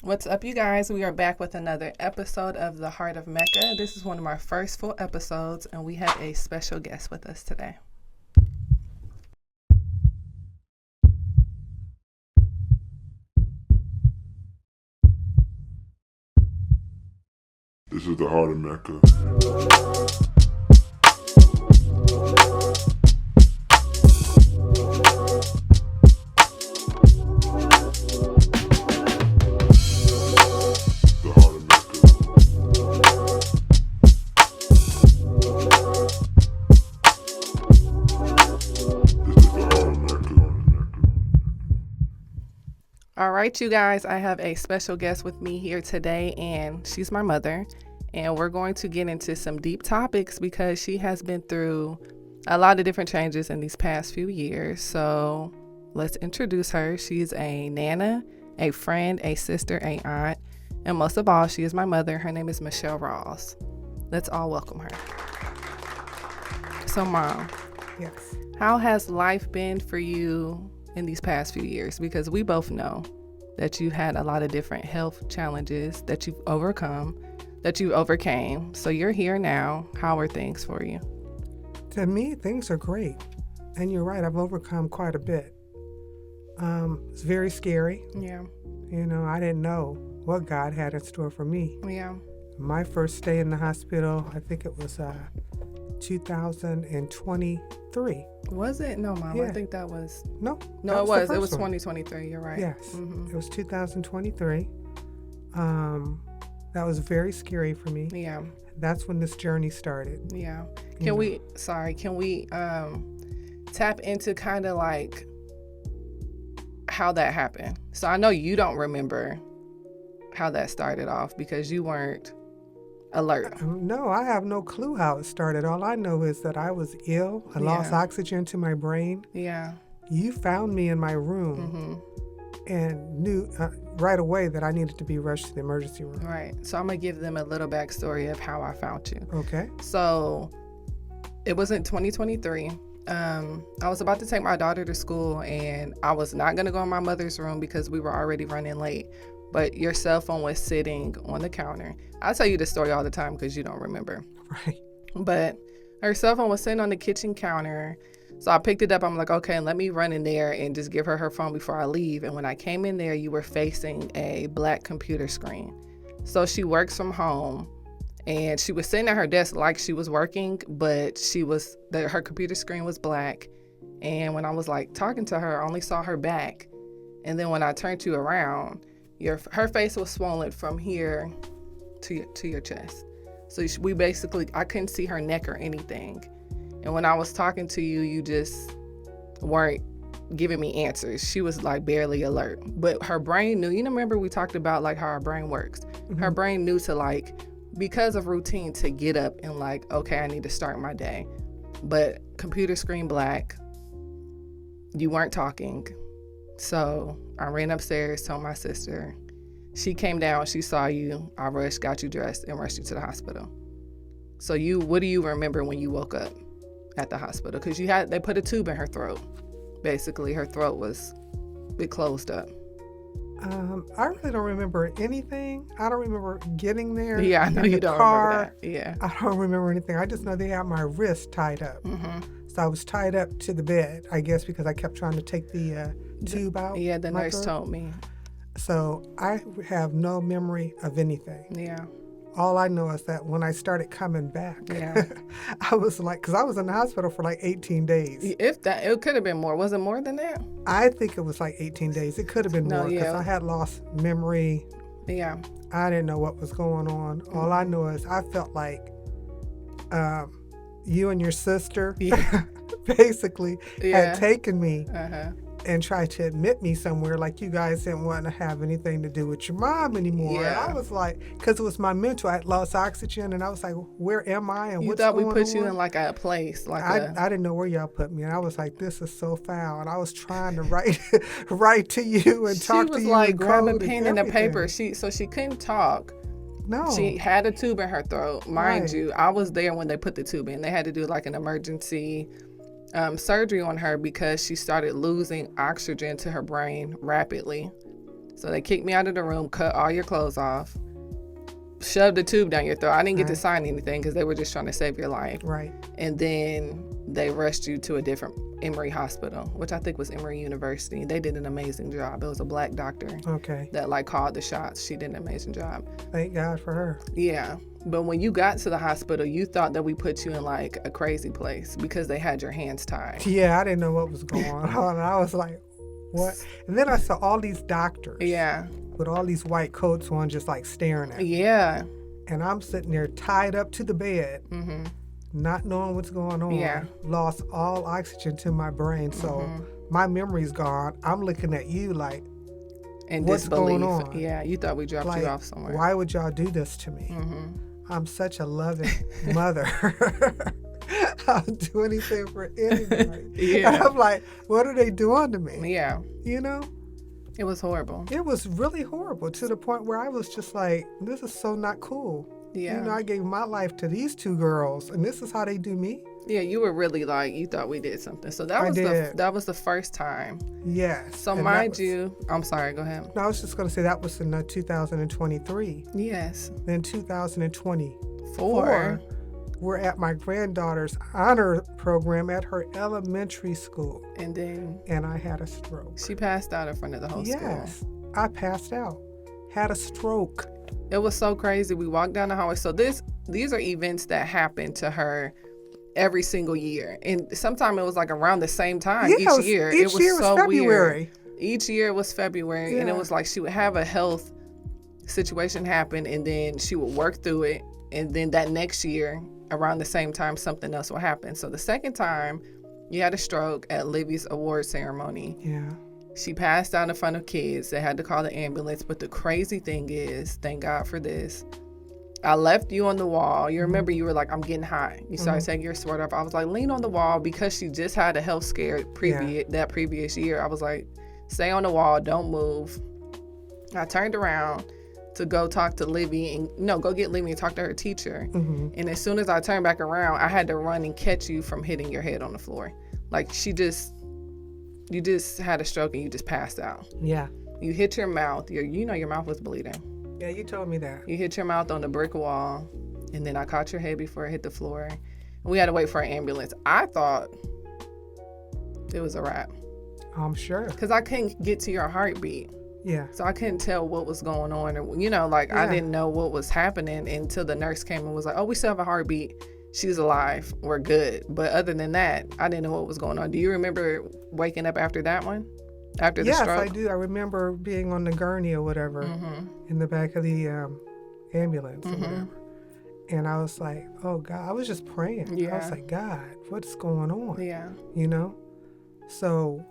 What's up, you guys? We are back with another episode of The Heart of Mecca. This is one of our first full episodes, and we have a special guest with us today. This is the heart of Mecca. The heart of Mecca. This is the heart of Mecca. All right, you guys, I have a special guest with me here today, and she's my mother. And we're going to get into some deep topics because she has been through a lot of different changes in these past few years. So let's introduce her. She's a nana, a friend, a sister, a aunt, and most of all, she is my mother. Her name is Michelle Rawls. Let's all welcome her. So, Mom, Yes. how has life been for you in these past few years? Because we both know that you had a lot of different health challenges that you've overcome, that you overcame. So you're here now. How are things for you? To me, things are great. And you're right, I've overcome quite a bit. It's very scary. Yeah. You know, I didn't know what God had in store for me. Yeah. My first stay in the hospital, I think it was 2023. Was it? No, Mom. I Yeah. think that was. No, No, that it the was. It first was one. 2023. You're right. Yes, Mhm. it was 2023. That was very scary for me. Yeah. That's when this journey started. Yeah. you Can know. we? Sorry. Can we tap into kind of like how that happened? So I know you don't remember how that started off because you weren't alert. No, I have no clue how it started. All I know is that I was ill. I lost Yeah. oxygen to my brain. Yeah. You found me in my room Mm-hmm. and knew right away that I needed to be rushed to the emergency room. Right. So I'm gonna give them a little backstory of how I found you. Okay. So it was in 2023. I was about to take my daughter to school, and I was not gonna go in my mother's room because we were already running late. But your cell phone was sitting on the counter. I tell you this story all the time because you don't remember. Right. But her cell phone was sitting on the kitchen counter. So I picked it up. I'm like, okay, let me run in there and just give her her phone before I leave. And when I came in there, you were facing a black computer screen. So she works from home, and she was sitting at her desk like she was working, but her computer screen was black. And when I was like talking to her, I only saw her back. And then when I turned you around, her face was swollen from here to your chest. So I couldn't see her neck or anything. And when I was talking to you, you just weren't giving me answers. She was like barely alert. But her brain knew. You remember we talked about like how our brain works. Her brain knew to like, because of routine, to get up and like, okay, I need to start my day. But computer screen black, you weren't talking. So I ran upstairs, told my sister. She came down, she saw you. I rushed, got you dressed, and rushed you to the hospital. So what do you remember when you woke up at the hospital? Because they put a tube in her throat. Basically, her throat was closed up. I really don't remember anything. I don't remember getting there. Yeah, I know in you the don't car. remember that. Yeah. I don't remember anything. I just know they had my wrist tied up. So I was tied up to the bed, I guess, because I kept trying to take the tube out. Yeah, the my nurse throat. told me. So I have no memory of anything. Yeah. All I know is that when I started coming back, Yeah. I was like, because I was in the hospital for like 18 days. If that, it could have been more. Was it more than that? I think it was like 18 days. It could have been No, more because yeah. I had lost memory. Yeah. I didn't know what was going on. All I know is I felt like you and your sister Yeah. basically Yeah. had taken me Uh-huh. and tried to admit me somewhere, like you guys didn't want to have anything to do with your mom anymore. Yeah. And I was like, because it was my mental, I had lost oxygen, and I was like, where am I and You what's thought we going put you on? in like a place, like I didn't know where y'all put me, and I was like, this is so foul. And I was trying to write to you and talk she to was you. like and grabbing code pen and a everything. paper. She couldn't talk. No. She had a tube in her throat. Mind Right. you, I was there when they put the tube in. They had to do like an emergency surgery on her because she started losing oxygen to her brain rapidly. So they kicked me out of the room, cut all your clothes off, shoved the tube down your throat. I didn't get to sign anything because they were just trying to save your life. Right. And then they rushed you to a different Emory hospital, which I think was Emory University. They did an amazing job. It was a black doctor that like called the shots. She did an amazing job. Thank God for her. Yeah. But when you got to the hospital, you thought that we put you in like a crazy place because they had your hands tied. Yeah, I didn't know what was going on. I was like, what? And then I saw all these doctors. Yeah. With all these white coats on, just like staring at me. Yeah. And I'm sitting there tied up to the bed, not knowing what's going on. Yeah. Lost all oxygen to my brain. So my memory's gone. I'm looking at you like, and what's disbelief. going on? Yeah, you thought we dropped like, you off somewhere. Why would y'all do this to me? I'm such a loving mother. I'll do anything for anybody. Yeah. And I'm like, what are they doing to me? Yeah. You know? It was horrible. It was really horrible to the point where I was just like, this is so not cool. Yeah. You know, I gave my life to these two girls, and this is how they do me? Yeah, you were really like, you thought we did something. So that was the first time. Yes. So and mind you, I'm sorry, go ahead. No, I was just going to say that was in 2023. Yes. Then 2024, Four. we're at my granddaughter's honor program at her elementary school. And I had a stroke. she passed out in front of the whole school. Yes, I passed out. Had a stroke. It was so crazy. We walked down the hallway. So these are events that happen to her every single year. And sometimes it was like around the same time each year. Each year was so February. Weird. Each year it was February. And it was like she would have a health situation happen and then she would work through it. And then that next year, around the same time, something else will happen. So the second time, you had a stroke at Livy's award ceremony. Yeah. She passed out in front of kids. They had to call the ambulance. But the crazy thing is, thank God for this, I left you on the wall. You remember you were like, I'm getting hot. You started taking your sweater off. I was like, lean on the wall because she just had a health scare that previous year. I was like, stay on the wall. Don't move. I turned around to go talk to Livy and go get Livy and talk to her teacher. And as soon as I turned back around, I had to run and catch you from hitting your head on the floor. Like you just had a stroke and you just passed out. Yeah. You hit your mouth. Your mouth was bleeding. Yeah, you told me that. You hit your mouth on the brick wall, and then I caught your head before it hit the floor. And we had to wait for an ambulance. I thought it was a wrap. I'm sure. Because I couldn't get to your heartbeat. Yeah. So I couldn't tell what was going on. I didn't know what was happening until the nurse came and was like, oh, we still have a heartbeat. She's alive. We're good. But other than that, I didn't know what was going on. Do you remember waking up after that one? After the stroke? Yes, I do. I remember being on the gurney or whatever in the back of the ambulance or whatever. And I was like, oh, God. I was just praying. Yeah. I was like, God, what's going on? Yeah. You know? So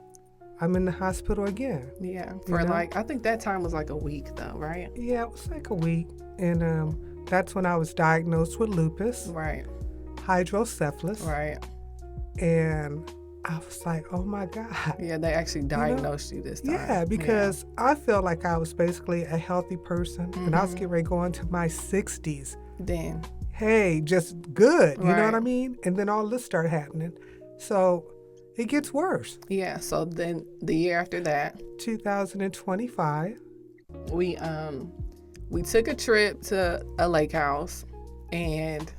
I'm in the hospital again. Yeah. For I think that time was like a week though, right? Yeah, it was like a week. And that's when I was diagnosed with lupus. Right. Hydrocephalus. Right. And I was like, oh my God. Yeah, they actually diagnosed you this time. Yeah, because I felt like I was basically a healthy person and I was getting ready to go into my 60s. Then. Hey, just good. You know what I mean? And then all this started happening. So it gets worse. Yeah, so then the year after that, 2025, we took a trip to a lake house and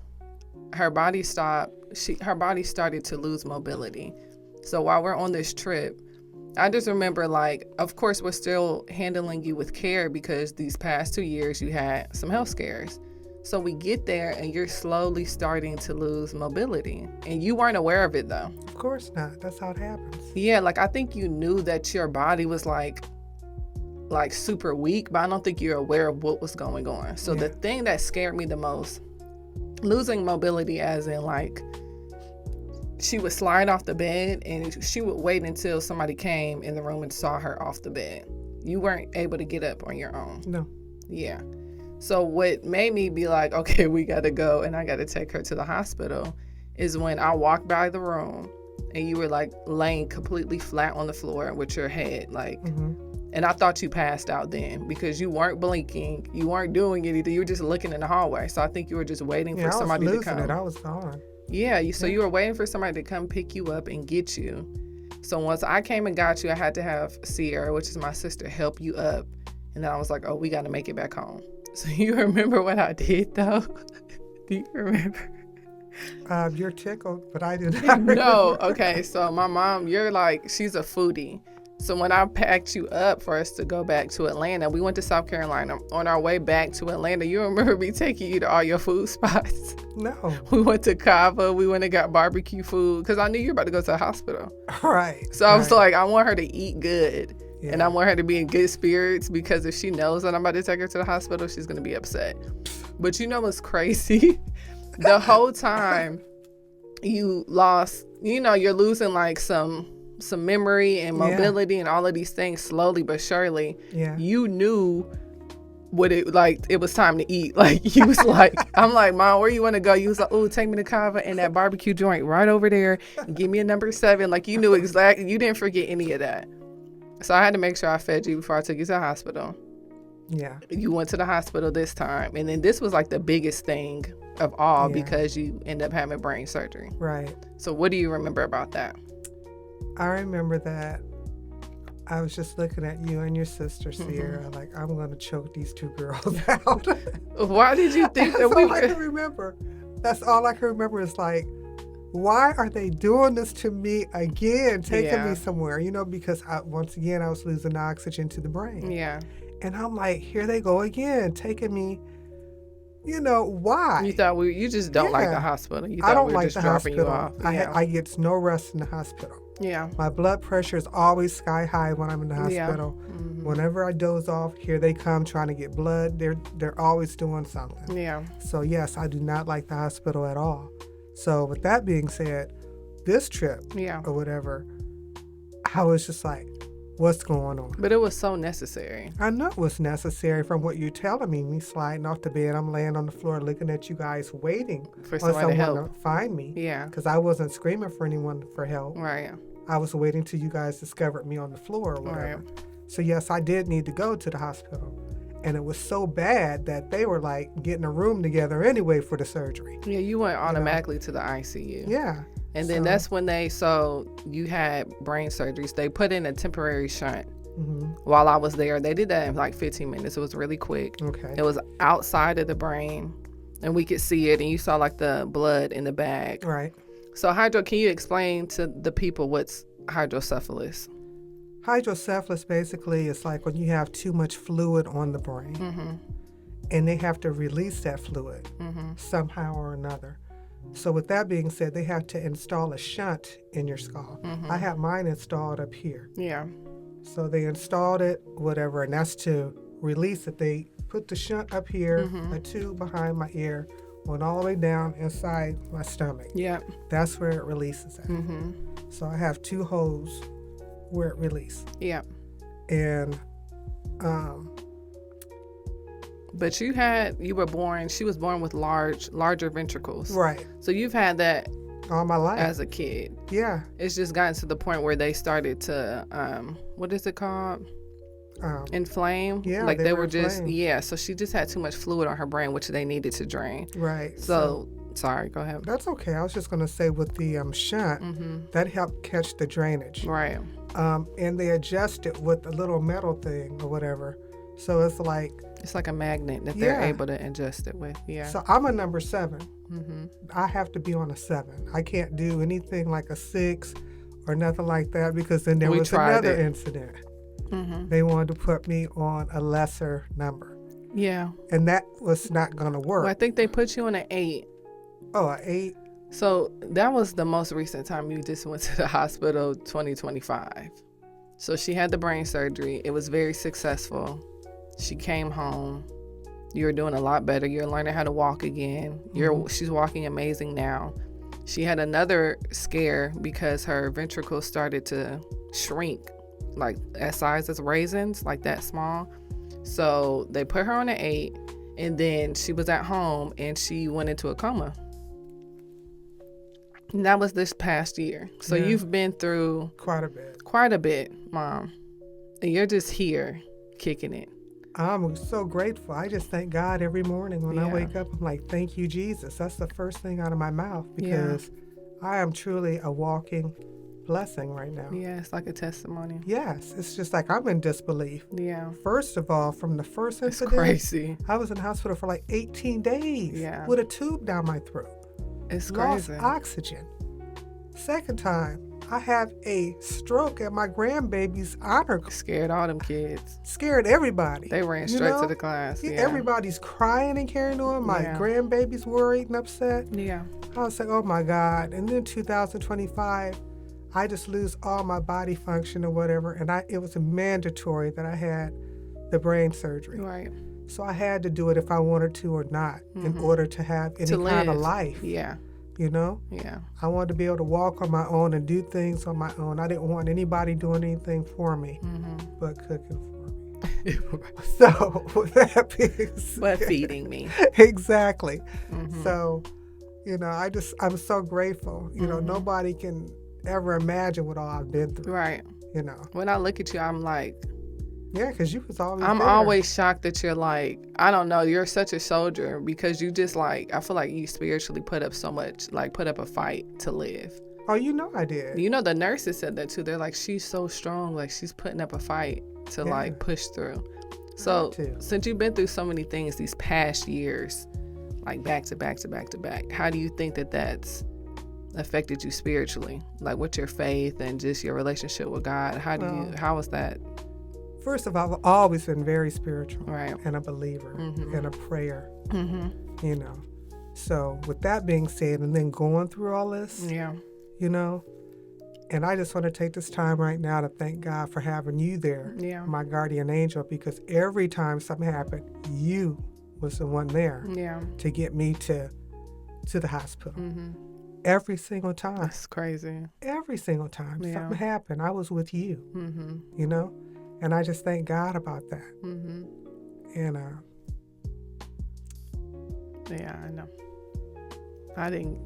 her body started to lose mobility. So while we're on this trip, I just remember of course we're still handling you with care because these past 2 years you had some health scares. So we get there and you're slowly starting to lose mobility and you weren't aware of it though. Of course not. That's how it happens. Yeah, I think you knew that your body was like super weak, but I don't think you're aware of what was going on. So the thing that scared me the most, losing mobility as in she would slide off the bed and she would wait until somebody came in the room and saw her off the bed. You weren't able to get up on your own. No. Yeah. So what made me be like, okay, we got to go and I got to take her to the hospital is when I walked by the room and you were laying completely flat on the floor with your head and I thought you passed out then because you weren't blinking, you weren't doing anything, you were just looking in the hallway. So I think you were just waiting for somebody to come. I was gone. Yeah, so you were waiting for somebody to come pick you up and get you. So once I came and got you, I had to have Sierra, which is my sister, help you up And then I was like, oh, we got to make it back home. So you remember what I did, though? Do you remember? You're tickled, but I did not remember. No. Okay. So my mom, she's a foodie. So when I packed you up for us to go back to Atlanta, we went to South Carolina. On our way back to Atlanta, you remember me taking you to all your food spots? No. We went to Cava. We went and got barbecue food because I knew you were about to go to the hospital. Right. So I was like, I want her to eat good. Yeah. And I want her to be in good spirits because if she knows that I'm about to take her to the hospital, she's going to be upset. But you know what's crazy? The whole time you lost, you're losing like some memory and mobility and all of these things slowly but surely. Yeah. You knew it was time to eat. Like you was like, I'm like, Mom, where you want to go? You was like, oh, take me to Cava and that barbecue joint right over there and give me a number 7. Like you knew exactly, you didn't forget any of that. So I had to make sure I fed you before I took you to the hospital. Yeah. You went to the hospital this time. And then this was like the biggest thing of all because you end up having brain surgery. Right. So what do you remember about that? I remember that I was just looking at you and your sister, Sierra, like, I'm going to choke these 2 girls out. Why did you think that That's we all I can remember. That's all I can remember is like, why are they doing this to me again, taking me somewhere? Because once again, I was losing oxygen to the brain. Yeah. And I'm like, here they go again, taking me. Why? You thought you just don't like the hospital. You thought I don't we were like just the dropping hospital. you off. I get no rest in the hospital. Yeah. My blood pressure is always sky high when I'm in the hospital. Yeah. Mm-hmm. Whenever I doze off, here they come trying to get blood. They're always doing something. Yeah. So yes, I do not like the hospital at all. So with that being said, this trip or whatever, I was just like, what's going on? But it was so necessary. I know it was necessary from what you're telling me. Me sliding off the bed, I'm laying on the floor looking at you guys waiting For on someone to someone help. to find me. Yeah. Because I wasn't screaming for anyone for help. Right. I was waiting till you guys discovered me on the floor or whatever. Right. So yes, I did need to go to the hospital. And it was so bad that they were like getting a room together anyway for the surgery. Yeah, you went automatically to the ICU. Yeah. And then that's when you had brain surgeries. They put in a temporary shunt while I was there. They did that in like 15 minutes. It was really quick. Okay. It was outside of the brain and we could see it and you saw like the blood in the bag. Right. So can you explain to the people what's hydrocephalus? Hydrocephalus basically is like when you have too much fluid on the brain and they have to release that fluid somehow or another. So with that being said, they have to install a shunt in your skull. I have mine installed up here. Yeah. So they installed it, whatever, and that's to release it. They put the shunt up here, a tube behind my ear, went all the way down inside my stomach. Yeah. That's where it releases at. So I have 2 holes where it released. Yeah. And but she was born with larger ventricles. right. So you've had that All my life. as a kid. Yeah. It's just gotten to the point where they started to what is it called? Inflame. Yeah, Like they were just inflamed. so she just had too much fluid on her brain which they needed to drain. Right. So sorry, go ahead. That's okay. I was just going to say with the shunt, that helped catch the drainage. Right. And they adjust it with a little metal thing or whatever. So it's like a magnet that they're able to adjust it with. Yeah. So I'm a number 7. I have to be on a 7. I can't do anything like a 6 or nothing like that because then there was another incident. They wanted to put me on a lesser number. Yeah. And that was not going to work. Well, I think they put you on an 8. Oh, an 8? So that was the most recent time you just went to the hospital, 2025. So she had the brain surgery. It was very successful. She came home. You're doing a lot better. You're learning how to walk again. She's walking amazing now. She had another scare because her ventricles started to shrink, like as size as raisins, like that small. So they put her on an 8, and then she was at home and she went into a coma. And that was this past year. So you've been through Quite a bit, Mom. And you're just here kicking it. I'm so grateful. I just thank God every morning when I wake up. I'm like, thank you, Jesus. That's the first thing out of my mouth because I am truly a walking blessing right now. Yeah, it's like a testimony. Yes, it's just like I'm in disbelief. Yeah. First of all, from the first It's incident, crazy. I was in the hospital for like 18 days Yeah. with a tube down my throat. It's Lost crazy. oxygen. Second time, I have a stroke at my grandbaby's honor. Scared all them kids. Scared everybody. They ran You straight know? to the class. Yeah, Yeah. everybody's crying and carrying on. My Yeah. grandbaby's worried and upset. Yeah. I was like, oh my God. And then 2025, I just lose all my body function or whatever. And it was mandatory that I had the brain surgery. Right. So I had to do it if I wanted to or not in order to have any To kind of live. life. Yeah. You know? Yeah. I wanted to be able to walk on my own and do things on my own. I didn't want anybody doing anything for me but cooking for me. So with that being said, But feeding me. exactly. So, you know, I'm so grateful. You know, nobody can ever imagine what all I've been through. Right. You know, When I look at you, I'm like, yeah, because you was always. I'm there. always shocked that you're like, I don't know, you're such a soldier because you just like, I feel like you spiritually put up so much, like put up a fight to live. Oh, you know I did. You know, the nurses said that too. They're like, she's so strong, like she's putting up a fight to Yeah. like push through. So too. since you've been through so many things these past years, like back to back to back to back, how do you think that that's affected you spiritually? Like with your faith and just your relationship with God? How was that? First of all, I've always been very spiritual. Right. And a believer and a prayer. Mm-hmm. You know. So with that being said, and then going through all this, Yeah. you know, and I just want to take this time right now to thank God for having you there, Yeah. my guardian angel, because every time something happened, you was the one there Yeah. to get me to the hospital. Mm-hmm. Every single time. That's crazy. Every single time Yeah. something happened, I was with you, Mm-hmm. you know? And I just thank God about that. Mm-hmm. And Yeah, I know. I didn't.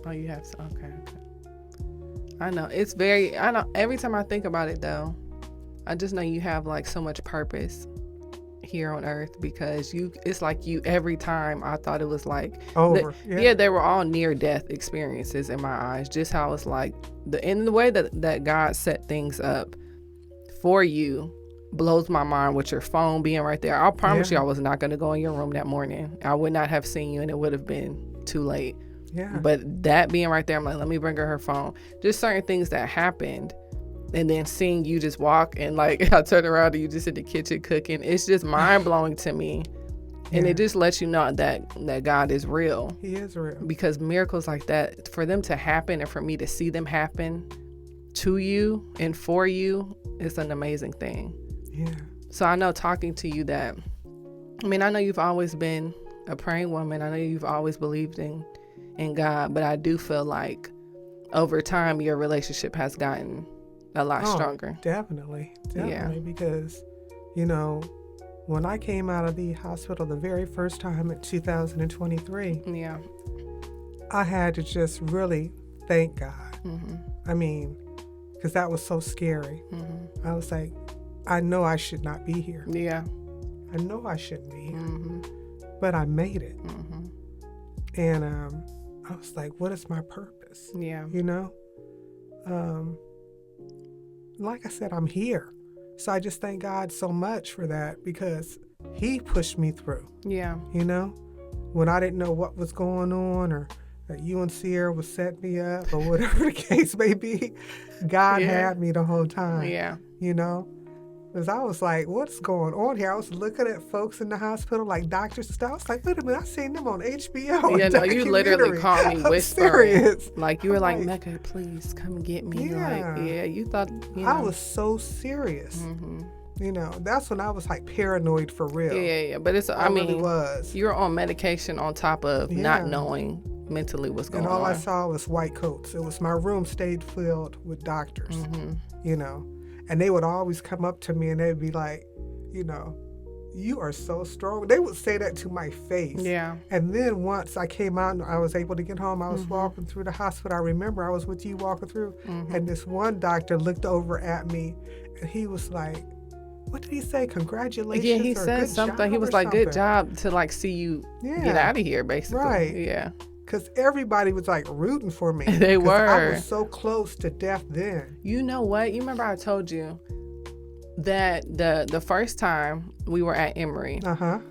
Oh, you have. Okay. I know. It's very. I know. Every time I think about it, though, I just know you have like so much purpose here on Earth because you. It's like you. Every time I thought it was like over. Yeah, they were all near-death experiences in my eyes. Just how it's like in the way that God set things up for you blows my mind with your phone being right there. I promise you I was not going to go in your room that morning. I would not have seen you and it would have been too late. Yeah. But that being right there, I'm like, let me bring her phone. Just certain things that happened. And then seeing you just walk and like I turn around and you just in the kitchen cooking. It's just mind blowing to me. And it just lets you know that God is real. He is real. Because miracles like that, for them to happen and for me to see them happen to you and for you, it's an amazing thing. Yeah. So I know talking to you that, I mean, I know you've always been a praying woman. I know you've always believed in God, but I do feel like over time your relationship has gotten a lot stronger. Definitely. Because, you know, when I came out of the hospital the very first time in 2023, Yeah. I had to just really thank God. Mm-hmm. I mean, because that was so scary. Mm-hmm. I was like, I know I should not be here. Yeah. I know I shouldn't be here. Mm-hmm. But I made it. Mm-hmm. And I was like, what is my purpose? Yeah. You know? Like I said, I'm here. So I just thank God so much for that because he pushed me through, Yeah. you know? When I didn't know what was going on or that you and Sierra would set me up or whatever the case may be, God had me the whole time, Yeah. you know? Because I was like, what's going on here? I was looking at folks in the hospital, like doctors and stuff. I was like, wait a minute, I seen them on HBO. Yeah, no, you literally caught me I'm whispering. serious. Like you were like, Like, Mecca, please come get me. Yeah. Like, yeah, you thought, you know. I was so serious. Mm-hmm. You know, that's when I was like paranoid for real. Yeah. But it's, I really mean, was. you're on medication on top of not Yeah. knowing mentally what's going And all on. I saw was white coats. It was my room stayed filled with doctors, Mm-hmm. you know. And they would always come up to me and they'd be like, you know, you are so strong. They would say that to my face. Yeah. And then once I came out and I was able to get home, I was walking through the hospital. I remember I was with you walking through, and this one doctor looked over at me and he was like, what did he say? Congratulations. Yeah, he or said good something. job He was or like, good something. job to like see you get out of here, basically. Right. Yeah. Because everybody was like rooting for me. They 'Cause I were. was so close to death then. You know what? You remember I told you that the first time we were at Emory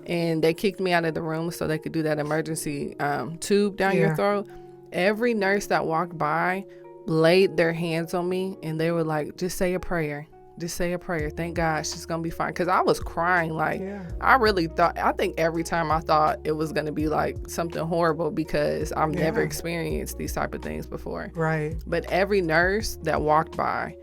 and they kicked me out of the room so they could do that emergency tube down your throat. Every nurse that walked by laid their hands on me and they were like, just say a prayer. Just say a prayer. Thank God she's going to be fine. Because I was crying. Like, I really thought, I think every time I thought it was going to be like something horrible because I've never experienced these type of things before. Right. But every nurse that walked by,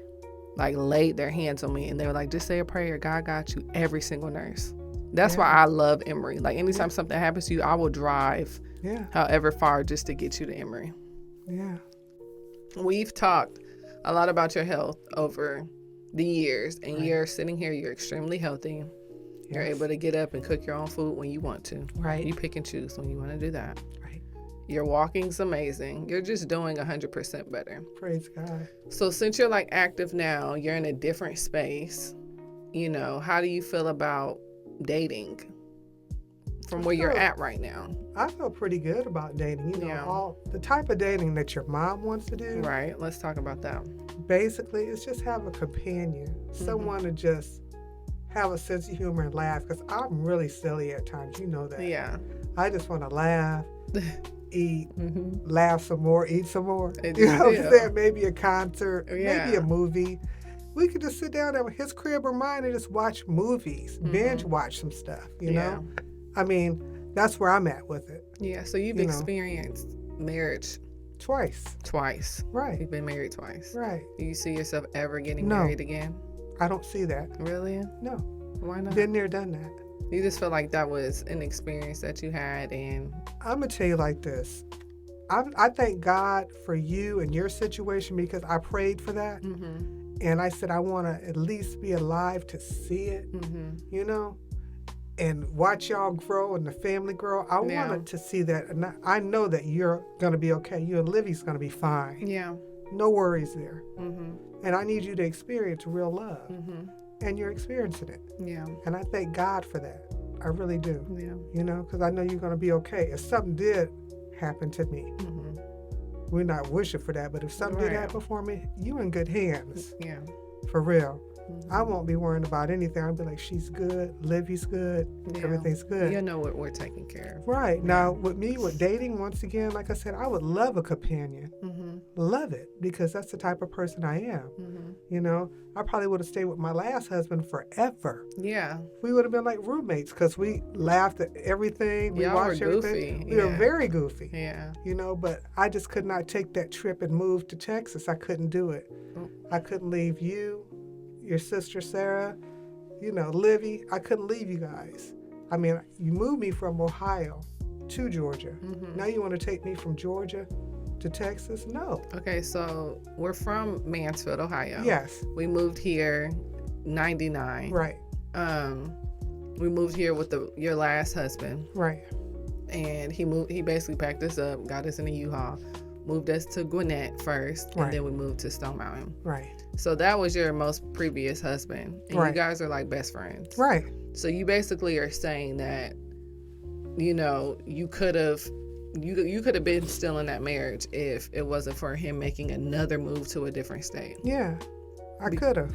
like, laid their hands on me and they were like, just say a prayer. God got you. Every single nurse. That's why I love Emory. Like, anytime something happens to you, I will drive however far just to get you to Emory. Yeah. We've talked a lot about your health over the years, and you're sitting here, you're extremely healthy. You're able to get up and cook your own food when you want to. Right. You pick and choose when you want to do that. Right. Your walking's amazing. You're just doing 100% better. Praise God. So since you're like active now, you're in a different space, you know, how do you feel about dating from where you're at right now? I feel pretty good about dating. You know, all the type of dating that your mom wants to do. Right. Let's talk about that. Basically, it's just have a companion, someone to just have a sense of humor and laugh. Because I'm really silly at times. You know that. Yeah. I just want to laugh, eat, laugh some more, eat some more. You know what I'm saying? Maybe a concert, maybe a movie. We could just sit down at his crib or mine and just watch movies, binge watch some stuff, you know? I mean, that's where I'm at with it. Yeah, so you've experienced marriage twice. Right. You've been married twice. Right. Do you see yourself ever getting married again? I don't see that. Really? No. Why not? Been there, done that. You just feel like that was an experience that you had, and I'm going to tell you like this. I thank God for you and your situation because I prayed for that. And I said, I want to at least be alive to see it, you know, and watch y'all grow and the family grow. I wanted to see that. And I know that you're going to be okay. You and Livy's going to be fine. Yeah. No worries there. And I need you to experience real love. And you're experiencing it. Yeah. And I thank God for that. I really do. Yeah. You know, because I know you're going to be okay. If something did happen to me, we're not wishing for that, but if something did happen for me, you in good hands. Yeah. For real. I won't be worrying about anything. I'll be like, she's good, Livy's good, everything's good. You know what we're taking care of. Right. Yeah. Now, with me, with dating, once again, like I said, I would love a companion. Love it, because that's the type of person I am. You know, I probably would have stayed with my last husband forever. Yeah. We would have been like roommates because we laughed at everything. We watched everything. We were very goofy. Yeah. You know, but I just could not take that trip and move to Texas. I couldn't do it. I couldn't leave you, your sister Sarah, you know, Livy. I couldn't leave you guys. I mean, you moved me from Ohio to Georgia. Now you want to take me from Georgia to Texas? No. Okay, so we're from Mansfield, Ohio. Yes. We moved here 99. Right. We moved here with your last husband. Right. And he basically packed us up, got us in a U-Haul, moved us to Gwinnett first, and then we moved to Stone Mountain. Right. So that was your most previous husband, and you guys are like best friends. Right. So you basically are saying that, you know, you could have been still in that marriage if it wasn't for him making another move to a different state. Yeah, I could have.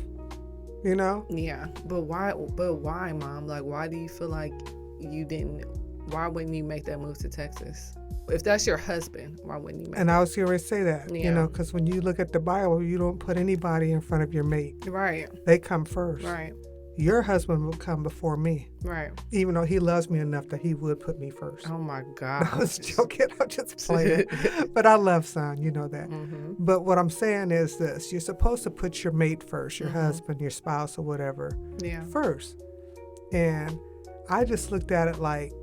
You know. Yeah, but why? But why, Mom? Like, why do you feel like you didn't? Why wouldn't you make that move to Texas? If that's your husband, why wouldn't you make And I was going to say that, Yeah. you know, because when you look at the Bible, you don't put anybody in front of your mate. Right. They come first. Right. Your husband will come before me. Right. Even though he loves me enough that he would put me first. Oh, my God. I was joking. I'm just playing. But I love son. You know that. But what I'm saying is this. You're supposed to put your mate first, your husband, your spouse, or whatever, first. And I just looked at it like,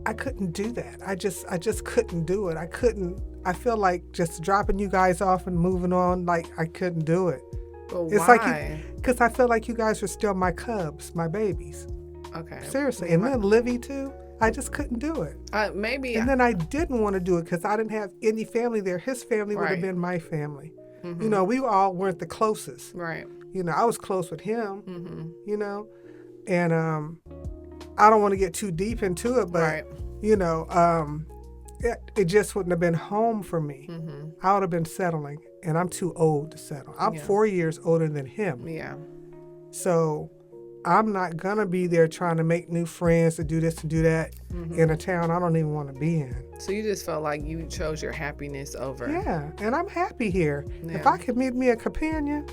I couldn't do that. I just couldn't do it. I feel like just dropping you guys off and moving on, like I couldn't do it. But it's why? Because I feel like you guys are still my cubs, my babies. Okay. Seriously. And then Livy too. I just couldn't do it. Maybe. And then I didn't want to do it because I didn't have any family there. His family would have been my family. You know, we all weren't the closest. Right. You know, I was close with him, you know, and I don't want to get too deep into it, but, you know, it just wouldn't have been home for me. I would have been settling, and I'm too old to settle. I'm 4 years older than him. Yeah. So I'm not going to be there trying to make new friends to do this and do that in a town I don't even want to be in. So you just felt like you chose your happiness over. Yeah, and I'm happy here. Yeah. If I could meet me a companion,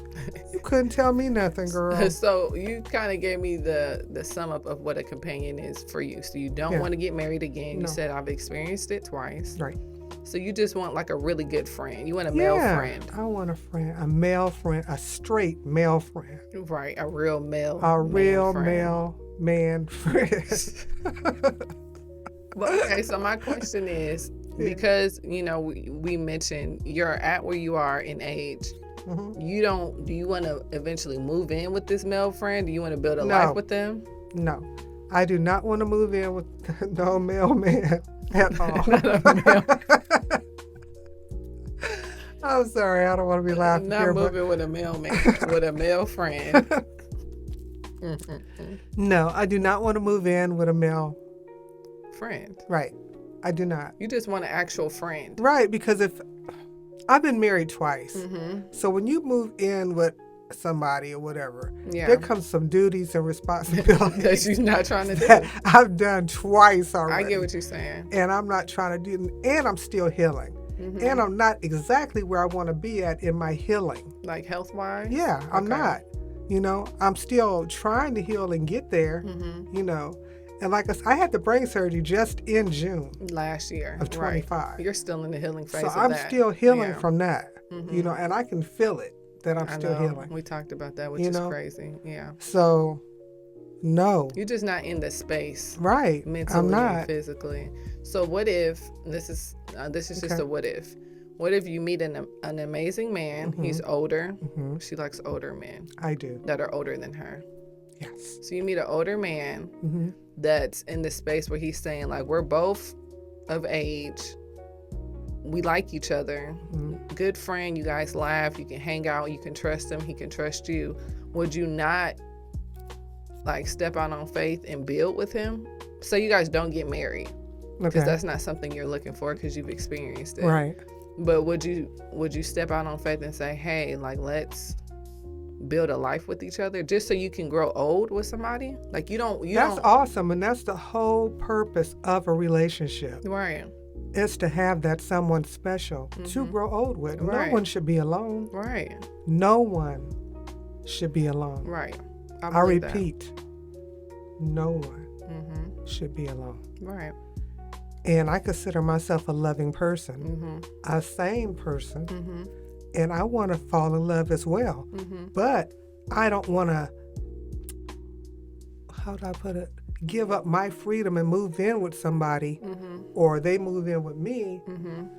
you couldn't tell me nothing, girl. So you kind of gave me the sum up of what a companion is for you. So you don't want to get married again. You No. said I've experienced it twice. Right. So you just want like a really good friend. You want a male friend. I want a friend, a male friend, a straight male friend. Right. A real male. A real friend. male man friend. But okay, so my question is, because we mentioned you're at where you are in age, do you want to eventually move in with this male friend? Do you want to build a life with them? No, I do not want to move in with no male man at all. I'm sorry, I don't want to be laughing Not here, moving with a male man, with a male friend. No, I do not want to move in with a male friend. Right. I do not. You just want an actual friend. Right, because if I've been married twice. So when you move in with somebody or whatever, there comes some duties and responsibilities that you're not trying to do. That I've done twice already. I get what you're saying. And I'm not trying to do, and I'm still healing. And I'm not exactly where I want to be at in my healing. Like health-wise? Yeah, I'm not. I'm still trying to heal and get there, And like I had the brain surgery just in June. Last year. Of 25. Right. You're still in the healing phase so of I'm that. still healing from that, and I can feel it that I'm still healing. We talked about that, which is crazy. Yeah. So, no. You're just not in the space. Right. Mentally I'm not. and physically. So what if, this is just a what if. What if you meet an amazing man, he's older, she likes older men. I do. That are older than her. Yes. So you meet an older man that's in the space where he's saying, like, we're both of age, we like each other, good friend, you guys laugh, you can hang out, you can trust him, he can trust you. Would you not like step out on faith and build with him? So you guys don't get married, because that's not something you're looking for because you've experienced it. Right. But would you step out on faith and say, hey, like, let's build a life with each other just so you can grow old with somebody? Like, that's awesome, and that's the whole purpose of a relationship. Right. Is to have that someone special to grow old with. Right. No one should be alone. Right. No one should be alone. Right. I repeat, no one should be alone. Right. And I consider myself a loving person, a sane person, and I want to fall in love as well. But I don't want to, how do I put it, give up my freedom and move in with somebody, or they move in with me.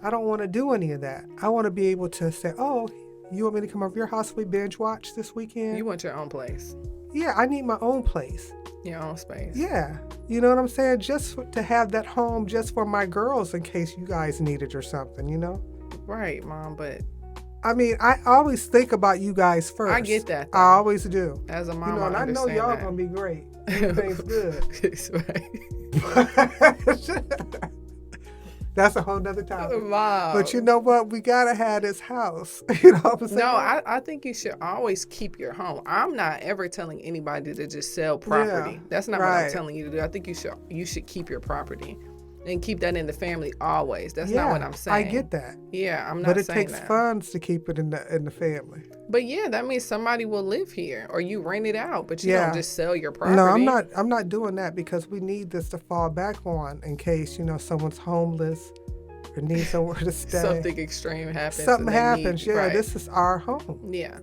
I don't want to do any of that. I want to be able to say, oh, you want me to come over your house, we binge watch this weekend? You want your own place. Yeah, I need my own place. Your own space. Yeah. You know what I'm saying? Just to have that home just for my girls in case you guys need it or something, Right, Mom, but I mean, I always think about you guys first. I get that, though. I always do. As a mom, and I know y'all gonna be great. Everything's good. Right. That's a whole nother topic. Mom. But you know what? We gotta have this house. You know what I'm saying? No, I think you should always keep your home. I'm not ever telling anybody to just sell property. Yeah, That's not what I'm telling you to do. I think you should keep your property and keep that in the family always. That's not what I'm saying. I get that. Yeah, I'm not but it saying takes that. funds to keep it in the family. But yeah, that means somebody will live here, or you rent it out, but you don't just sell your property. No, I'm not doing that, because we need this to fall back on in case someone's homeless or needs somewhere to stay. Something extreme happens. Something happens. This is our home. Yeah,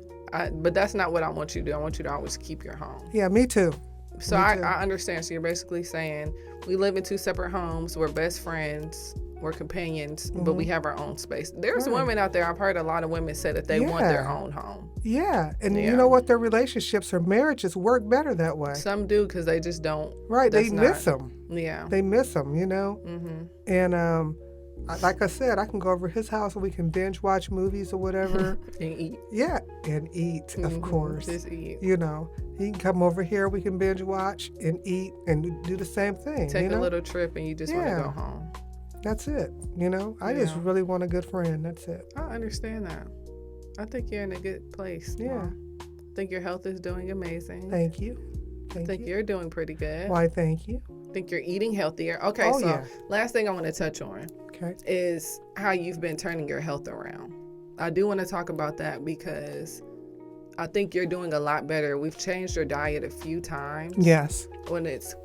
but that's not what I want you to do. I want you to always keep your home. Yeah, me too. So I understand. So you're basically saying we live in two separate homes. We're best friends. We're companions, but we have our own space. There's women out there. I've heard a lot of women say that they want their own home. Yeah, and you know what? Their relationships or marriages work better that way. Some do, because they just don't. Right, they miss them. Yeah, they miss them. And like I said, I can go over his house and we can binge watch movies or whatever. And eat. Yeah, and eat, of course. Just eat. He can come over here, we can binge watch and eat and do the same thing. Take a little trip and you just want to go home. That's it. I just really want a good friend. That's it. I understand that. I think you're in a good place. Yeah. Mom. I think your health is doing amazing. Thank you. I think you're doing pretty good. Why, thank you. I think you're eating healthier. Okay, Oh, so yeah. last thing I want to touch on Okay. is how you've been turning your health around. I do want to talk about that because I think you're doing a lot better. We've changed your diet a few times. Yes. When it's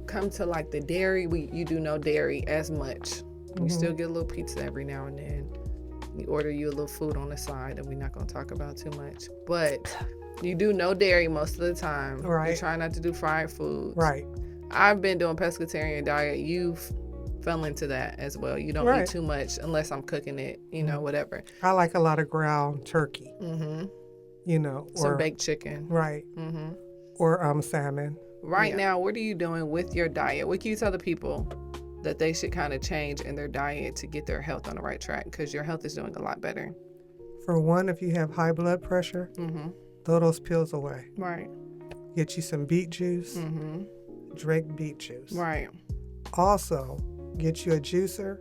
come to like the dairy, you do no dairy as much. You still get a little pizza every now and then. We order you a little food on the side that we're not going to talk about too much. But you do no dairy most of the time. Right. You try not to do fried foods. Right. I've been doing pescatarian diet. You've fell into that as well. You don't eat too much unless I'm cooking it, whatever. I like a lot of ground turkey. Some baked chicken. Right. Or salmon. Right now, what are you doing with your diet? What can you tell the people that they should kind of change in their diet to get their health on the right track? Because your health is doing a lot better. For one, if you have high blood pressure, throw those pills away. Right. Get you some beet juice. Drink beet juice. Right. Also, get you a juicer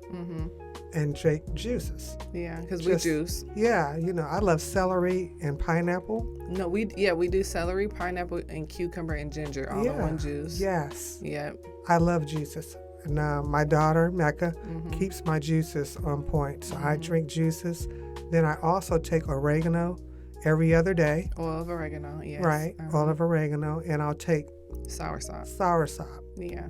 and drink juices. Yeah, because we juice. Yeah, I love celery and pineapple. No, we do celery, pineapple, and cucumber and ginger all in one juice. Yes. Yep. I love juices. And my daughter, Mecca, keeps my juices on point. So I drink juices. Then I also take oregano every other day. Oil of oregano, yes. Right, oil of oregano. And I'll take soursop. Yeah.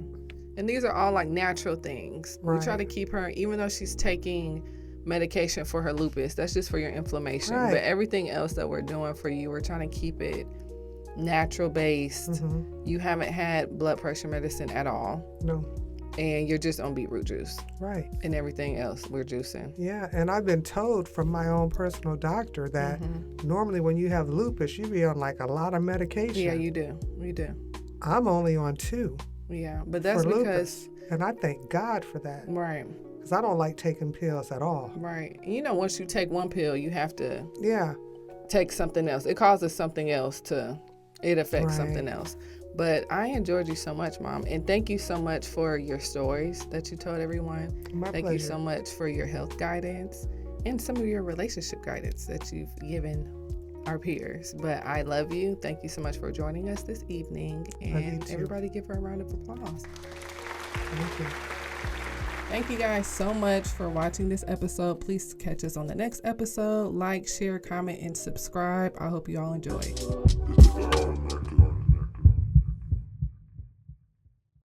And these are all like natural things. Right. We try to keep her, even though she's taking medication for her lupus, that's just for your inflammation. Right. But everything else that we're doing for you, we're trying to keep it natural based. You haven't had blood pressure medicine at all. No. And you're just on beetroot juice. Right. And everything else we're juicing. Yeah, and I've been told from my own personal doctor that normally when you have lupus, you be on like a lot of medication. Yeah, you do. You do. I'm only on 2. Yeah, but that's for because... lupus, and I thank God for that. Right. Because I don't like taking pills at all. Right. Once you take one pill, you have to take something else. It causes something else it affects something else. But I enjoyed you so much, Mom. And thank you so much for your stories that you told everyone. My thank pleasure. You so much for your health guidance and some of your relationship guidance that you've given our peers. But I love you. Thank you so much for joining us this evening. And everybody give her a round of applause. Thank you. Thank you guys so much for watching this episode. Please catch us on the next episode. Like, share, comment, and subscribe. I hope you all enjoy. This is the